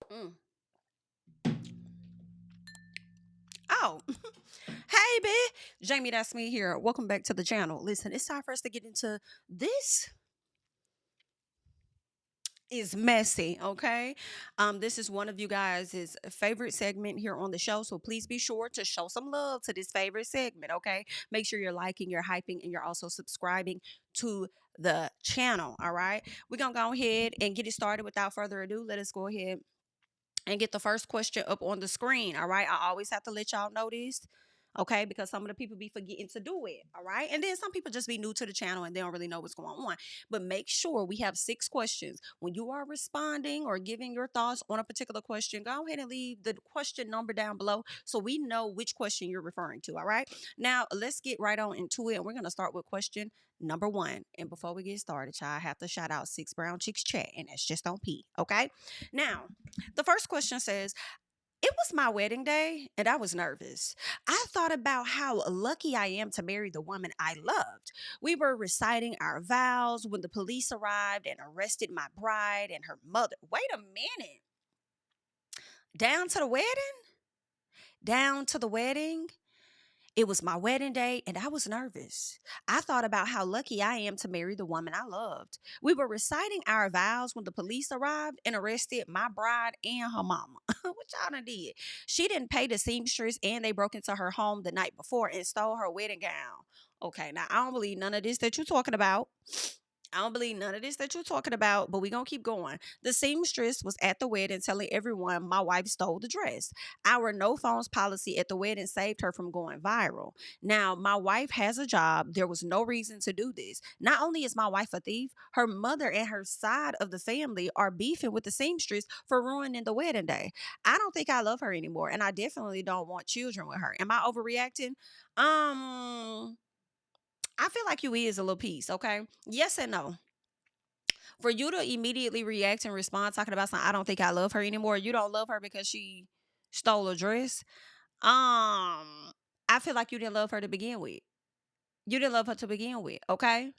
Mm. Oh, hey, babe. Jamie, that's me here. Welcome back to the channel. Listen, it's time for us to get into this is messy, okay? This is one of you guys' favorite segment here on the show, so please be sure to show some love to this favorite segment, okay? Make sure you're liking, you're hyping, and you're also subscribing to the channel, all right? We're gonna go ahead and get it started without further ado. Let us go ahead and get the first question up on the screen. All right. I always have to let y'all know this. Okay, because some of the people be forgetting to do it. All right. And then some people just be new to the channel and they don't really know what's going on. But make sure we have 6 questions. When you are responding or giving your thoughts on a particular question, go ahead and leave the question number down below so we know which question you're referring to. All right. Now let's get right on into it. And we're gonna start with question number 1. And before we get started, y'all, I have to shout out Six Brown Chicks Chat, and that's just on P. Okay. Now, the first question says, it was my wedding day and I was nervous. I thought about how lucky I am to marry the woman I loved. We were reciting our vows when the police arrived and arrested my bride and her mother. Wait a minute. Down to the wedding? Down to the wedding? It was my wedding day and I was nervous. I thought about how lucky I am to marry the woman I loved. We were reciting our vows when the police arrived and arrested my bride and her mama. What y'all done did? She didn't pay the seamstress and they broke into her home the night before and stole her wedding gown. Okay, now I don't believe none of this that you're talking about. I don't believe none of this that you're talking about, but we're going to keep going. The seamstress was at the wedding telling everyone my wife stole the dress. Our no phones policy at the wedding saved her from going viral. Now, my wife has a job. There was no reason to do this. Not only is my wife a thief, her mother and her side of the family are beefing with the seamstress for ruining the wedding day. I don't think I love her anymore, and I definitely don't want children with her. Am I overreacting? Um, I feel like you is a little piece, okay? Yes and no. For you to immediately react and respond talking about something, I don't think I love her anymore. You don't love her because she stole a dress. I feel like you didn't love her to begin with. You didn't love her to begin with, okay?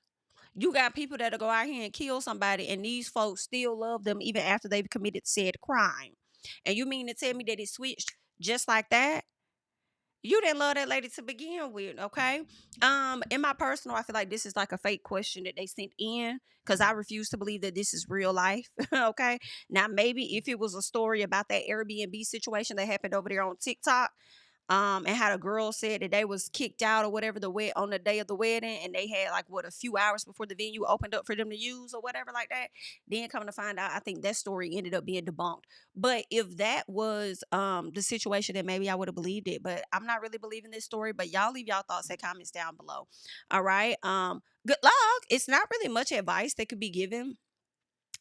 You got people that'll go out here and kill somebody, and these folks still love them even after they've committed said crime. And you mean to tell me that it switched just like that? You didn't love that lady to begin with, okay? In my personal, I feel like this is like a fake question that they sent in because I refuse to believe that this is real life. Okay. Now, maybe if it was a story about that Airbnb situation that happened over there on TikTok, and how the girl said that they was kicked out or whatever on the day of the wedding, and they had like what a few hours before the venue opened up for them to use or whatever like that. Then come to find out, I think that story ended up being debunked. But if that was the situation, then maybe I would have believed it. But I'm not really believing this story. But y'all leave y'all thoughts and comments down below. All right. Good luck. It's not really much advice that could be given.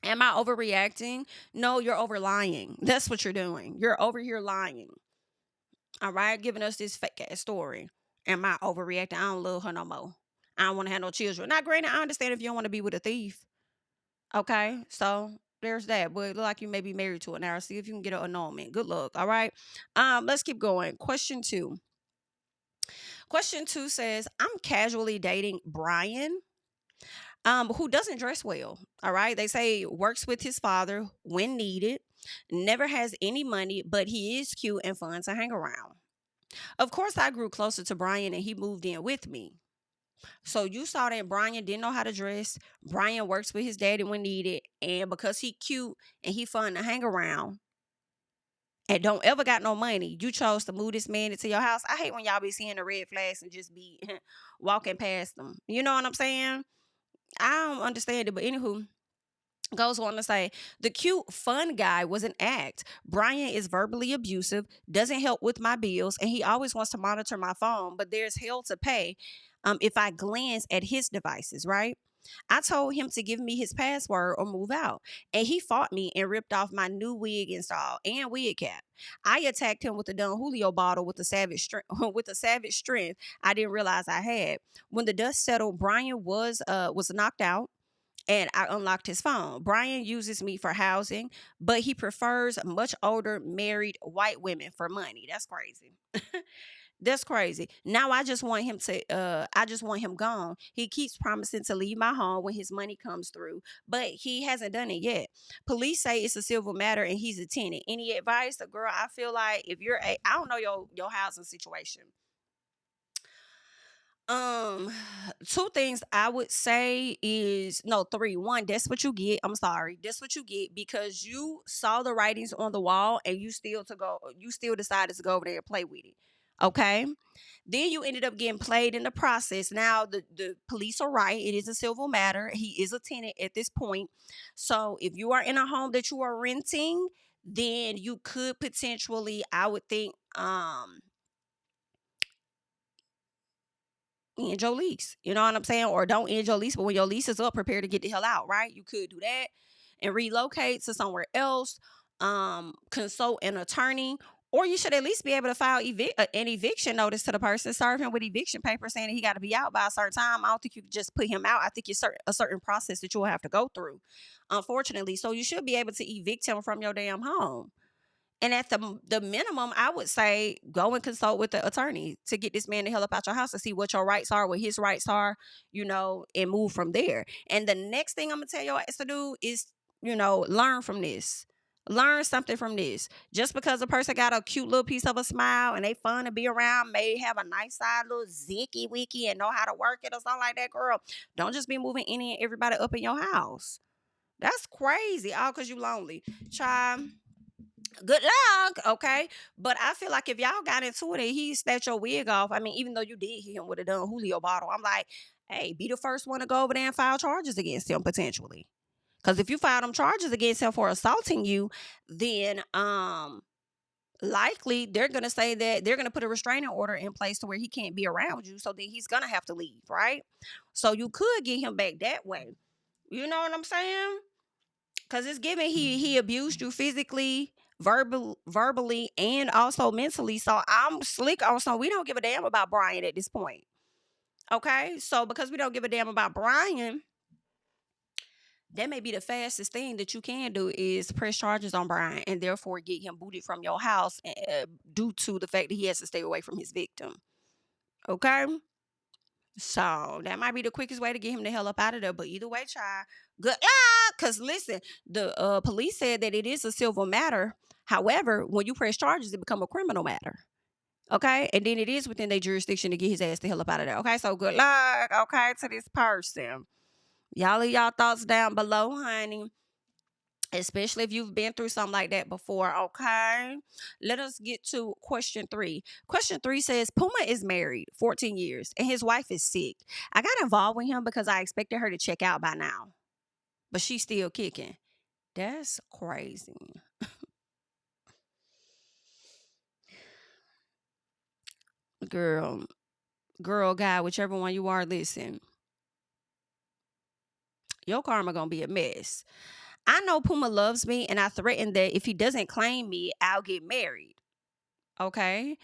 Am I overreacting? No, you're over lying. That's what you're doing. You're over here lying. All right, giving us this fake ass story. Am I overreacting? I don't love her no more. I don't want to have no children. Now, granted, I understand if you don't want to be with a thief. Okay, so there's that. But it look like you may be married to it now. See if you can get an annulment. Good luck. All right. Let's keep going. Question 2. Question 2 says, I'm casually dating Brian, who doesn't dress well. All right. They say works with his father when needed, never has any money, but he is cute and fun to hang around. Of course, I grew closer to Brian and he moved in with me. So you saw that Brian didn't know how to dress. Brian works with his daddy when needed. And because he cute and he fun to hang around and don't ever got no money, you chose to move this man into your house. I hate when y'all be seeing the red flags and just be walking past them. You know what I'm saying? I don't understand it. But anywho, goes on to say the cute fun guy was an act. Brian is verbally abusive, doesn't help with my bills, and he always wants to monitor my phone, but there's hell to pay if I glance at his devices, right? I told him to give me his password or move out, and he fought me and ripped off my new wig install and wig cap. I attacked him with a Don Julio bottle with a savage with a savage strength I didn't realize I had. When the dust settled, Brian was knocked out and I unlocked his phone. Brian uses me for housing, but he prefers much older married white women for money. That's crazy. That's crazy. Now I just want him gone. He keeps promising to leave my home when his money comes through, but he hasn't done it yet. Police say it's a civil matter and he's a tenant. Any advice? Girl, I feel like if you're I don't know your housing situation. Um, two things I would say is no, three. One, that's what you get. I'm sorry. That's what you get because you saw the writings on the wall and you still decided to go over there and play with it. Okay. Then you ended up getting played in the process. Now the police are right. It is a civil matter. He is a tenant at this point. So if you are in a home that you are renting, then you could potentially, I would think, end your lease. You know what I'm saying? Or don't end your lease, but when your lease is up, prepare to get the hell out, right? You could do that and relocate to somewhere else, consult an attorney, or you should at least be able to file an eviction notice to the person, serve him with eviction paper saying that he got to be out by a certain time. I don't think you could just put him out. I think it's a certain process that you'll have to go through, unfortunately. So you should be able to evict him from your damn home. And at the minimum, I would say go and consult with the attorney to get this man the hell up out your house to see what your rights are, what his rights are, and move from there. And the next thing I'm gonna tell your ass to do is, learn from this. Learn something from this. Just because a person got a cute little piece of a smile and they fun to be around, may have a nice side little zicky wicky and know how to work it or something like that, girl. Don't just be moving any and everybody up in your house. That's crazy. All because you lonely. Child, good luck, okay? But I feel like if y'all got into it and he snatched your wig off, I mean, even though you did hit him with a done Julio bottle, I'm like, hey, be the first one to go over there and file charges against him potentially. Because if you file them charges against him for assaulting you, then likely they're gonna say that they're gonna put a restraining order in place to where he can't be around you. So then he's gonna have to leave, right? So you could get him back that way. You know what I'm saying? Because it's given he abused you physically, verbally, and also mentally. So I'm slick on some. We don't give a damn about Brian at this point. Okay, so because we don't give a damn about Brian, that may be the fastest thing that you can do is press charges on Brian and therefore get him booted from your house due to the fact that he has to stay away from his victim. Okay. So that might be the quickest way to get him the hell up out of there. But either way, try good luck. Cause listen, the police said that it is a civil matter. However, when you press charges, it become a criminal matter. Okay, and then it is within their jurisdiction to get his ass the hell up out of there. Okay, so good luck. Okay, to this person. Y'all leave y'all thoughts down below, honey. Especially if you've been through something like that before, okay? Let us get to question 3. Question 3 says Puma is married 14 years and his wife is sick. I got involved with him because I expected her to check out by now, but she's still kicking. That's crazy. Girl, guy, whichever one you are, listen, your karma gonna be a mess. I know Puma loves me and I threatened that if he doesn't claim me, I'll get married. Okay?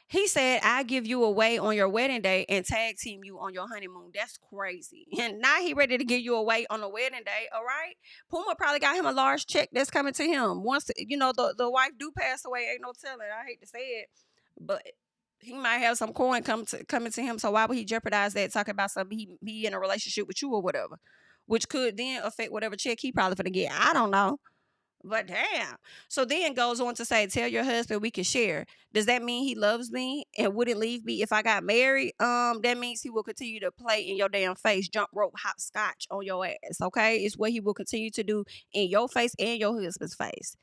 He said, I give you away on your wedding day and tag team you on your honeymoon. That's crazy. And now he ready to give you away on the wedding day. All right. Puma probably got him a large check that's coming to him. Once, the wife do pass away, ain't no telling. I hate to say it. But he might have some coin coming to him. So why would he jeopardize that talking about something he in a relationship with you or whatever? Which could then affect whatever check he probably finna get. I don't know. But damn. So then goes on to say, tell your husband we can share. Does that mean he loves me and wouldn't leave me if I got married? That means he will continue to play in your damn face, jump rope, hopscotch on your ass. Okay. It's what he will continue to do in your face and your husband's face.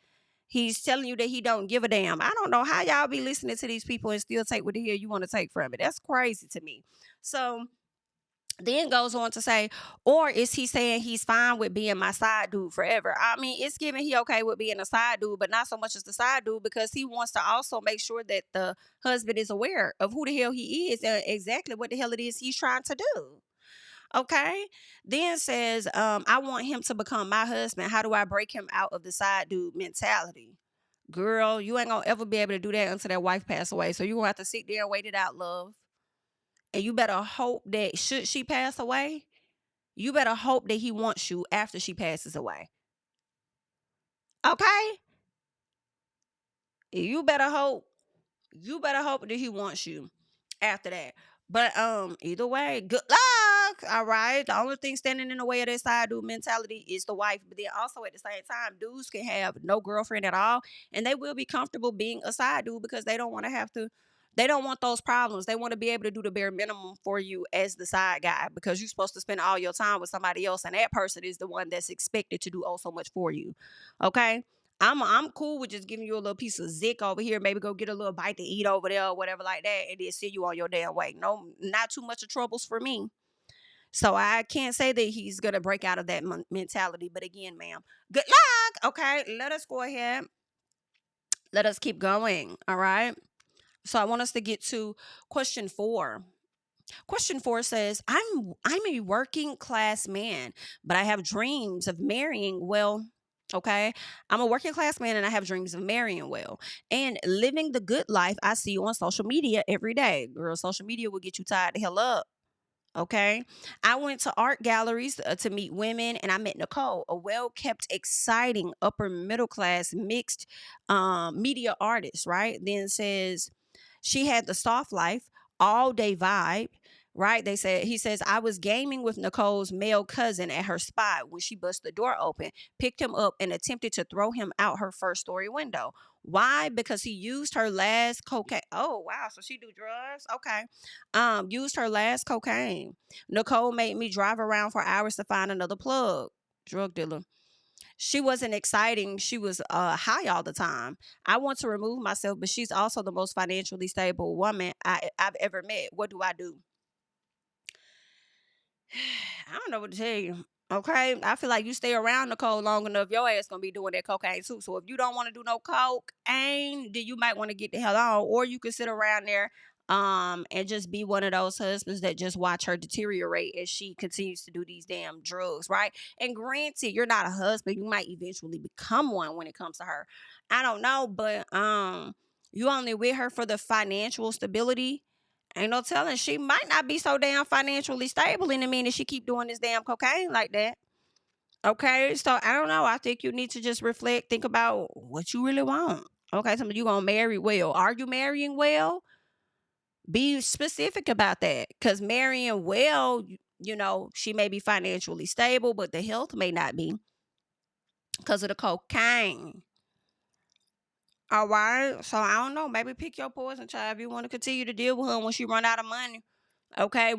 He's telling you that he don't give a damn. I don't know how y'all be listening to these people and still take what the hell you want to take from it. That's crazy to me. So then goes on to say, or is he saying he's fine with being my side dude forever? I mean, it's given he okay with being a side dude, but not so much as the side dude because he wants to also make sure that the husband is aware of who the hell he is and exactly what the hell it is he's trying to do. Okay. Then says, I want him to become my husband. How do I break him out of the side dude mentality? Girl, you ain't gonna ever be able to do that until that wife pass away. So you're gonna have to sit there and wait it out, love. And you better hope that should she pass away, you better hope that he wants you after she passes away. Okay? You better hope You better hope that he wants you after that. But either way, good luck. All right. The only thing standing in the way of that side dude mentality is the wife. But then also at the same time, dudes can have no girlfriend at all, and they will be comfortable being a side dude because they don't want to have to. They don't want those problems. They want to be able to do the bare minimum for you as the side guy because you're supposed to spend all your time with somebody else, and that person is the one that's expected to do oh so much for you. Okay. I'm cool with just giving you a little piece of zick over here, maybe go get a little bite to eat over there or whatever like that, and then send you on your damn way. No, not too much of troubles for me. So I can't say that he's gonna break out of that mentality. But again, ma'am, good luck. Okay, let us go ahead. Let us keep going. All right. So I want us to get to question 4. Question 4 says, I'm a working class man, but I have dreams of marrying well. Okay. I'm a working class man and I have dreams of marrying well and living the good life I see on social media every day. Girl, social media will get you tied the hell up. Okay. I went to art galleries to meet women, and I met Nicole, a well kept, exciting upper middle class mixed media artist, right? Then says she had the soft life, all day vibe. Right, he says I was gaming with Nicole's male cousin at her spot when she bust the door open, picked him up, and attempted to throw him out her first story window. Why? Because he used her last cocaine. Oh wow, so she do drugs? Okay. Used her last cocaine. Nicole made me drive around for hours to find another plug. Drug dealer. She wasn't exciting. She was high all the time. I want to remove myself, but she's also the most financially stable woman I've ever met. What do I do? I don't know what to tell you. Okay, I feel like you stay around Nicole long enough, your ass gonna be doing that cocaine too. So if you don't want to do no cocaine, then you might want to get the hell on, or you could sit around there, and just be one of those husbands that just watch her deteriorate as she continues to do these damn drugs, right? And granted, you're not a husband; you might eventually become one when it comes to her. I don't know, but you only with her for the financial stability. Ain't no telling. She might not be so damn financially stable in a minute she keep doing this damn cocaine like that. Okay, so I don't know. I think you need to just reflect, think about what you really want. Okay, so you gonna marry well. Are you marrying well? Be specific about that. Cause marrying well, she may be financially stable, but the health may not be because of the cocaine. All right. So I don't know. Maybe pick your poison, child. If you want to continue to deal with her when she run out of money. Okay.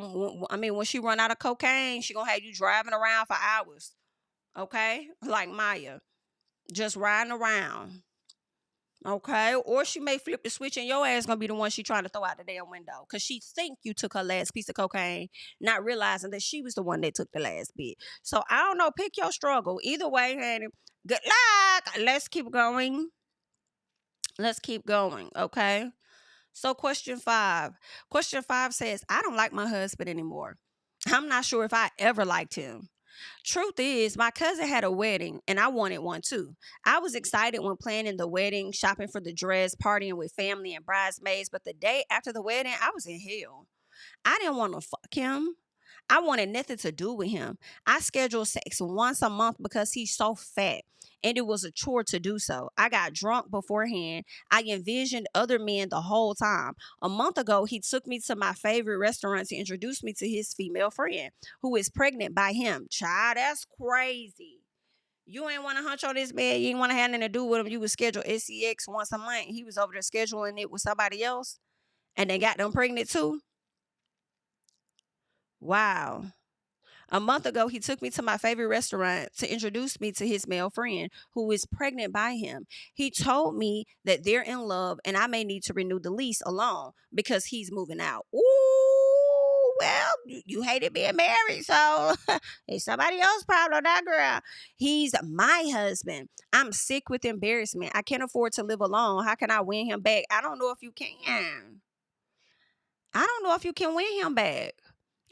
I mean, when she run out of cocaine, she gonna have you driving around for hours. Okay, like Maya, just riding around. Okay, or she may flip the switch and your ass gonna be the one she trying to throw out the damn window because she think you took her last piece of cocaine, not realizing that she was the one that took the last bit. So I don't know. Pick your struggle. Either way, honey. Good luck. Let's keep going. Let's keep going. Okay. So question 5. Question 5 says, I don't like my husband anymore. I'm not sure if I ever liked him. Truth is, my cousin had a wedding and I wanted one too. I was excited when planning the wedding, shopping for the dress, partying with family and bridesmaids, but the day after the wedding, I was in hell. I didn't want to fuck him. I wanted nothing to do with him. I scheduled sex once a month because he's so fat, and it was a chore to do so. I got drunk beforehand. I envisioned other men the whole time. A month ago, he took me to my favorite restaurant to introduce me to his female friend, who is pregnant by him. Child, that's crazy. You ain't want to hunch on this man. You ain't want to have nothing to do with him. You would schedule SEX once a month. He was over there scheduling it with somebody else, and they got them pregnant too. Wow. A month ago, he took me to my favorite restaurant to introduce me to his male friend who is pregnant by him. He told me that they're in love and I may need to renew the lease alone because he's moving out. Ooh, well, you hated being married, so it's somebody else's problem, that girl. He's my husband. I'm sick with embarrassment. I can't afford to live alone. How can I win him back? I don't know if you can. I don't know if you can win him back.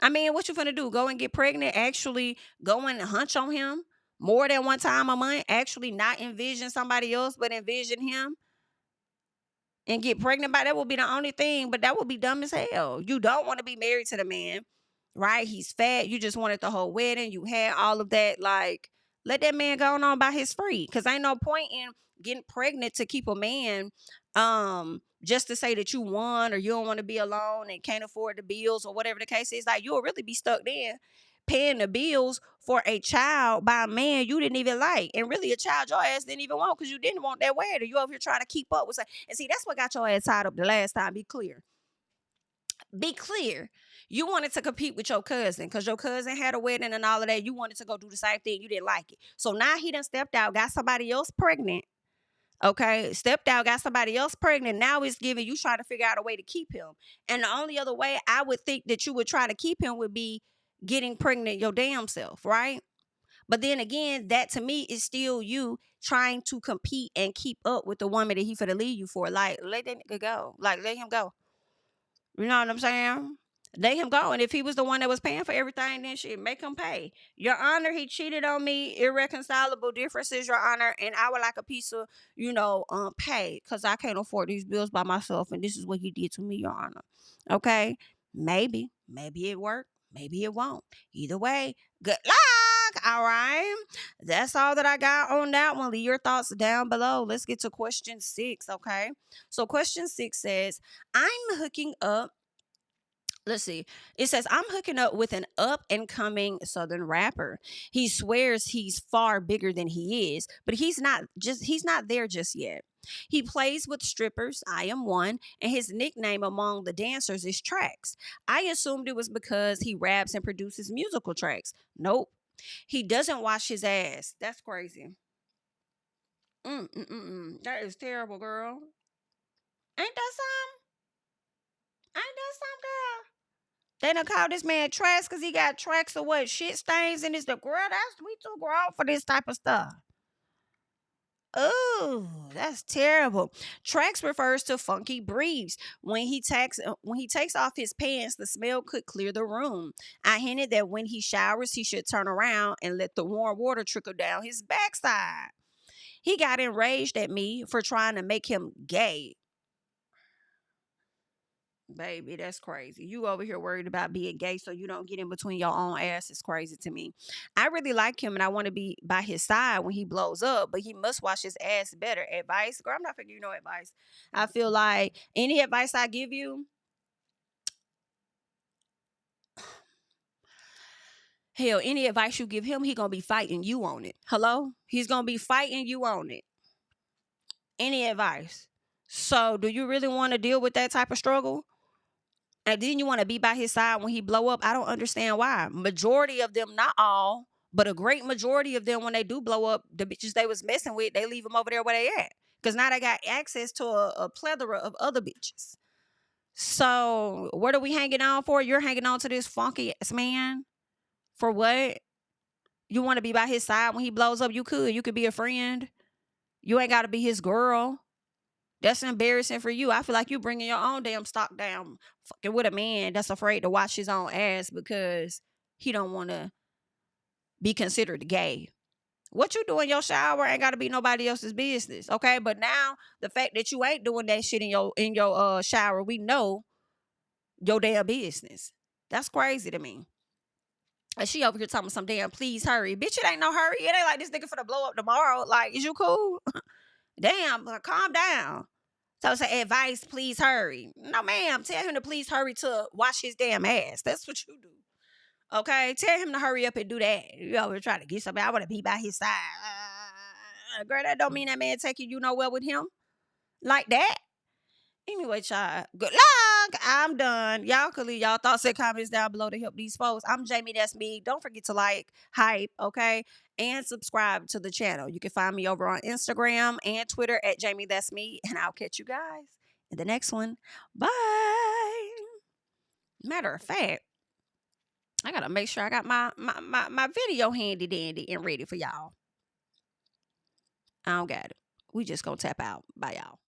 I mean, what you finna do? Go and get pregnant? Actually go and hunch on him more than one time a month? Actually not envision somebody else, but envision him and get pregnant by that will be the only thing, but that would be dumb as hell. You don't want to be married to the man, right? He's fat. You just wanted the whole wedding. You had all of that. Like, let that man go on by his free. Cause ain't no point in getting pregnant to keep a man just to say that you won or you don't want to be alone and can't afford the bills or whatever the case is. Like, you'll really be stuck there paying the bills for a child by a man you didn't even like, and really a child your ass didn't even want because you didn't want that wedding. You over here trying to keep up with, and see, that's what got your ass tied up the last time. Be clear. Be clear. You wanted to compete with your cousin because your cousin had a wedding and all of that. You wanted to go do the same thing. You didn't like it. So now he done stepped out, got somebody else pregnant. Okay, stepped out, got somebody else pregnant. Now it's giving you trying to figure out a way to keep him. And the only other way I would think that you would try to keep him would be getting pregnant your damn self, right? But then again, that to me is still you trying to compete and keep up with the woman that he finna leave you for. Like, let that nigga go. Like, let him go. You know what I'm saying? Let him go. And if he was the one that was paying for everything, then shit, make him pay. Your Honor, he cheated on me. Irreconcilable differences, Your Honor. And I would like a piece of, pay. Because I can't afford these bills by myself. And this is what he did to me, Your Honor. Okay? Maybe. Maybe it worked. Maybe it won't. Either way, good luck. All right. That's all that I got on that one. Leave your thoughts down below. Let's get to question 6. Okay. So question 6 says, I'm hooking up. Let's see. It says, I'm hooking up with an up and coming Southern rapper. He swears he's far bigger than he is, but he's not there just yet. He plays with strippers. I am one. And his nickname among the dancers is Tracks. I assumed it was because he raps and produces musical tracks. Nope. He doesn't wash his ass. That's crazy. That is terrible, girl. Ain't that some? Ain't that some, girl? They done call this man Tracks because he got tracks of what? Shit stains in his, the girl, that's, we too grown for this type of stuff. Oh, that's terrible. Tracks refers to funky breeze. When he takes off his pants, the smell could clear the room. I hinted that when he showers, he should turn around and let the warm water trickle down his backside. He got enraged at me for trying to make him gay. Baby, that's crazy. You over here worried about being gay so you don't get in between your own ass is crazy to me. I really like him and I want to be by his side when he blows up, but he must wash his ass better. Advice? Girl, I'm not figuring no advice. I feel like any advice I give you, hell, any advice you give him, he gonna be fighting you on it. Hello? He's gonna be fighting you on it. Any advice. So do you really want to deal with that type of struggle? And then you want to be by his side when he blow up. I don't understand why. Majority of them, not all, but a great majority of them, when they do blow up, the bitches they was messing with, they leave them over there where they at. Because now they got access to a plethora of other bitches. So what are we hanging on for? You're hanging on to this funky ass man. For what? You want to be by his side when he blows up? You could. You could be a friend. You ain't got to be his girl. That's embarrassing for you. I feel like you bringing your own damn stock down, fucking with a man that's afraid to wash his own ass because he don't want to be considered gay. What you do in your shower ain't got to be nobody else's business, okay? But now the fact that you ain't doing that shit in your shower, we know your damn business. That's crazy to me. And she over here talking some damn please hurry. Bitch, it ain't no hurry. It ain't like this nigga finna blow up tomorrow. Like, is you cool? Damn, calm down. So say advice, please hurry. No, ma'am. Tell him to please hurry to wash his damn ass. That's what you do. Okay? Tell him to hurry up and do that. You over trying to get somebody. I want to be by his side. Girl, that don't mean that man taking you nowhere with him. Like that. Anyway, child, good luck. I'm done. Y'all can leave y'all thoughts and comments down below to help these folks. I'm Jamie, that's me. Don't forget to like, hype, okay? And subscribe to the channel. You can find me over on Instagram and Twitter at JamiThatsMe. And I'll catch you guys in the next one. Bye. Matter of fact, I gotta make sure I got my video handy dandy and ready for y'all. I don't got it. We just gonna tap out. Bye, y'all.